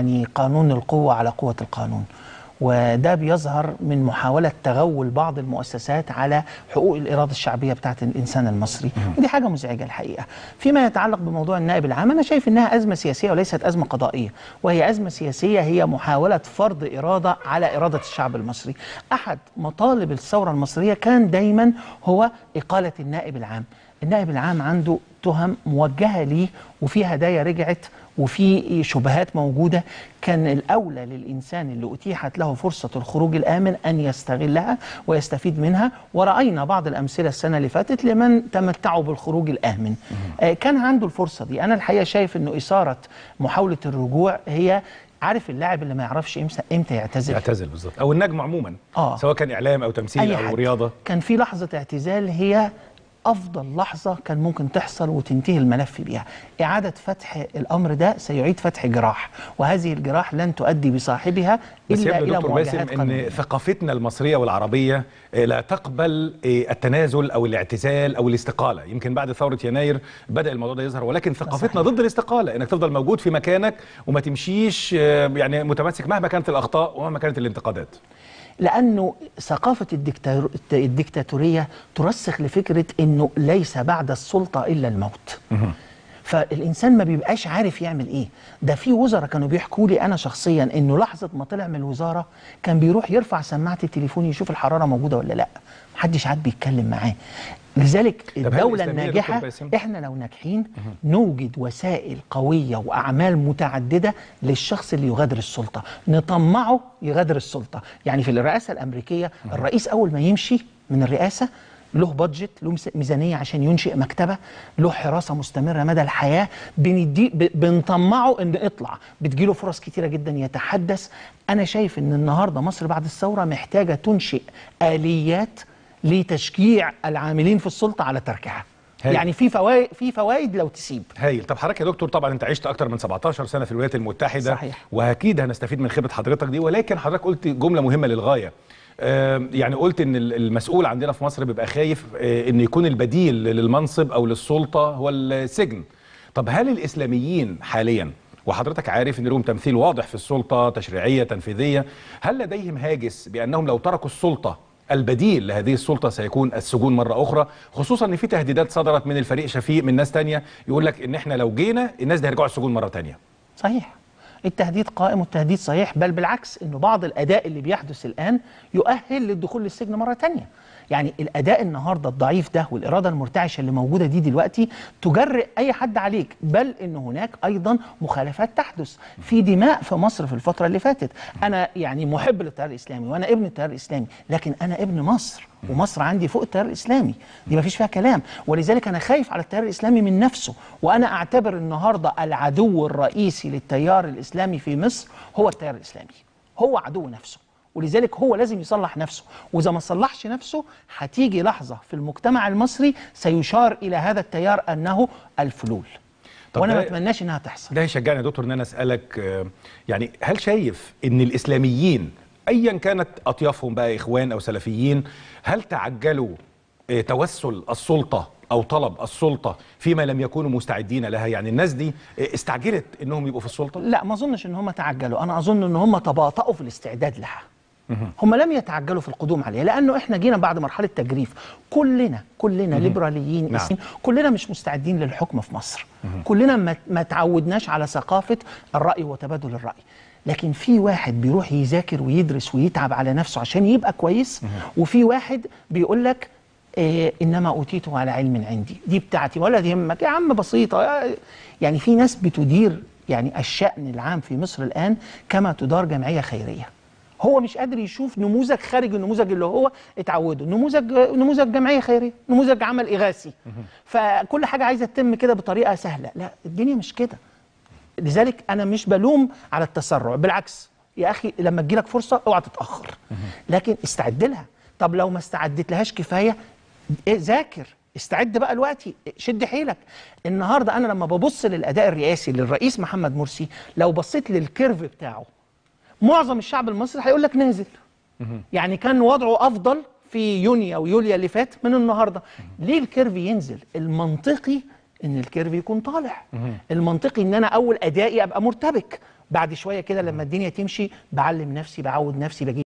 يعني قانون القوة على قوة القانون، وده بيظهر من محاولة تغول بعض المؤسسات على حقوق الإرادة الشعبية بتاعت الإنسان المصري، ودي حاجة مزعجة الحقيقة. فيما يتعلق بموضوع النائب العام، أنا شايف إنها أزمة سياسية وليست أزمة قضائية، وهي أزمة سياسية، هي محاولة فرض إرادة على إرادة الشعب المصري. أحد مطالب الثورة المصرية كان دايما هو إقالة النائب العام. النائب العام عنده تهم موجهة ليه، وفي هدايا رجعت، وفي شبهات موجودة. كان الأولى للإنسان اللي أتيحت له فرصة الخروج الآمن أن يستغلها ويستفيد منها، ورأينا بعض الأمثلة السنة اللي فاتت لمن تمتعوا بالخروج الآمن. كان عنده الفرصة دي. أنا الحقيقة شايف أنه إثارة محاولة الرجوع هي، عارف اللاعب اللي ما يعرفش امتى يعتزل بالظبط، او النجم عموما، سواء كان اعلام او تمثيل او رياضه. كان في لحظه اعتزال هي أفضل لحظة كان ممكن تحصل وتنتهي الملف بيها. إعادة فتح الأمر ده سيعيد فتح جراح، وهذه الجراح لن تؤدي بصاحبها إلا إلى مواجهات قانونية. إن ثقافتنا المصرية والعربية لا تقبل التنازل أو الاعتزال أو الاستقالة. يمكن بعد ثورة يناير بدأ الموضوع ده يظهر، ولكن ثقافتنا ضد الاستقالة، إنك تفضل موجود في مكانك وما تمشيش يعني متمسك مهما كانت الأخطاء ومهما كانت الانتقادات. لأنه ثقافة الديكتاتورية ترسخ لفكرة أنه ليس بعد السلطة إلا الموت. فالإنسان ما بيبقاش عارف يعمل إيه. ده في وزراء كانوا بيحكوا لي أنا شخصيا أنه لحظة ما طلع من الوزارة كان بيروح يرفع سماعة التليفون يشوف الحرارة موجودة ولا لأ، محدش عاد بيتكلم معاه. لذلك الدولة الناجحة، احنا لو ناجحين نوجد وسائل قوية وأعمال متعددة للشخص اللي يغادر السلطة، نطمعه يغادر السلطة. يعني في الرئاسة الأمريكية الرئيس أول ما يمشي من الرئاسة له بادجت، له ميزانية عشان ينشئ مكتبة، له حراسة مستمرة مدى الحياة، بنطمعه ان اطلع، بتجيله فرص كتيرة جدا يتحدث. أنا شايف ان النهاردة مصر بعد الثورة محتاجة تنشئ آليات لتشجيع العاملين في السلطة على تركها. يعني في فوائد لو تسيب. هايل. طب حضرتك يا دكتور، طبعا انت عشت اكتر من 17 سنة في الولايات المتحدة. صحيح. واكيد هنستفيد من خبرة حضرتك دي، ولكن حضرتك قلت جملة مهمة للغاية. يعني قلت ان المسؤول عندنا في مصر بيبقى خايف ان يكون البديل للمنصب او للسلطة هو السجن. طب هل الاسلاميين حاليا، وحضرتك عارف ان لهم تمثيل واضح في السلطة تشريعية تنفيذية، هل لديهم هاجس بانهم لو تركوا السلطة البديل لهذه السلطة سيكون السجون مرة أخرى؟ خصوصا ان في تهديدات صدرت من الفريق شفيق من ناس تانية يقول لك ان احنا لو جينا الناس دي هيرجعوا السجون مرة تانية. صحيح، التهديد قائم والتهديد صحيح، بل بالعكس انه بعض الاداء اللي بيحدث الان يؤهل للدخول للسجن مرة تانية. يعني الاداء النهارده الضعيف ده والاراده المرتعشه اللي موجوده دي دلوقتي تجرئ اي حد عليك، بل ان هناك ايضا مخالفات تحدث في دماء في مصر في الفتره اللي فاتت. انا يعني محب للتيار الاسلامي وانا ابن التيار الاسلامي، لكن انا ابن مصر ومصر عندي فوق التيار الاسلامي، دي ما فيش فيها كلام. ولذلك انا خايف على التيار الاسلامي من نفسه، وانا اعتبر النهارده العدو الرئيسي للتيار الاسلامي في مصر هو التيار الاسلامي، هو عدو نفسه. ولذلك هو لازم يصلح نفسه، وإذا ما صلحش نفسه هتيجي لحظة في المجتمع المصري سيشار إلى هذا التيار أنه الفلول، وأنا ما أتمناش إنها تحصل. ده يشجعني يا دكتور إن أنا أسألك، يعني هل شايف إن الإسلاميين أيا كانت أطيافهم بقى إخوان أو سلفيين، هل تعجلوا توسل السلطة أو طلب السلطة فيما لم يكونوا مستعدين لها؟ يعني الناس دي استعجلت إنهم يبقوا في السلطة؟ لا، ما أظنش إن هم تعجلوا، أنا أظن إن هم تباطؤوا في الاستعداد لها. هم لم يتعجلوا في القدوم عليها، لانه احنا جينا بعد مرحله تجريف، كلنا ليبراليين، نعم. كلنا مش مستعدين للحكم في مصر، كلنا ما تعودناش على ثقافه الراي وتبادل الراي. لكن في واحد بيروح يذاكر ويدرس ويتعب على نفسه عشان يبقى كويس، وفي واحد بيقول لك انما اوتيته على علم عندي، دي بتاعتي ولا يهمك يا عم، بسيطه. يعني في ناس بتدير يعني الشأن العام في مصر الان كما تدار جمعيه خيريه. هو مش قادر يشوف نموذج خارج النموذج اللي هو اتعوده، نموذج جمعيه خيريه، نموذج عمل اغاثي، فكل حاجه عايزه تتم كده بطريقه سهله. لا، الدنيا مش كده. لذلك انا مش بلوم على التسرع، بالعكس يا اخي لما تجيلك فرصه اوعى تتاخر، لكن استعد لها. طب لو ما استعدت لهاش كفايه ذاكر، استعد بقى دلوقتي، شد حيلك. النهارده انا لما ببص للاداء الرئاسي للرئيس محمد مرسي، لو بصيت للكيرف بتاعه معظم الشعب المصري هيقول لك نازل. يعني كان وضعه افضل في يونيو او يوليو اللي فات من النهارده. ليه الكيرف ينزل؟ المنطقي ان الكيرف يكون طالع، المنطقي ان انا اول ادائي ابقى مرتبك، بعد شويه كده لما الدنيا تمشي بعلم نفسي، بعود نفسي، بجيب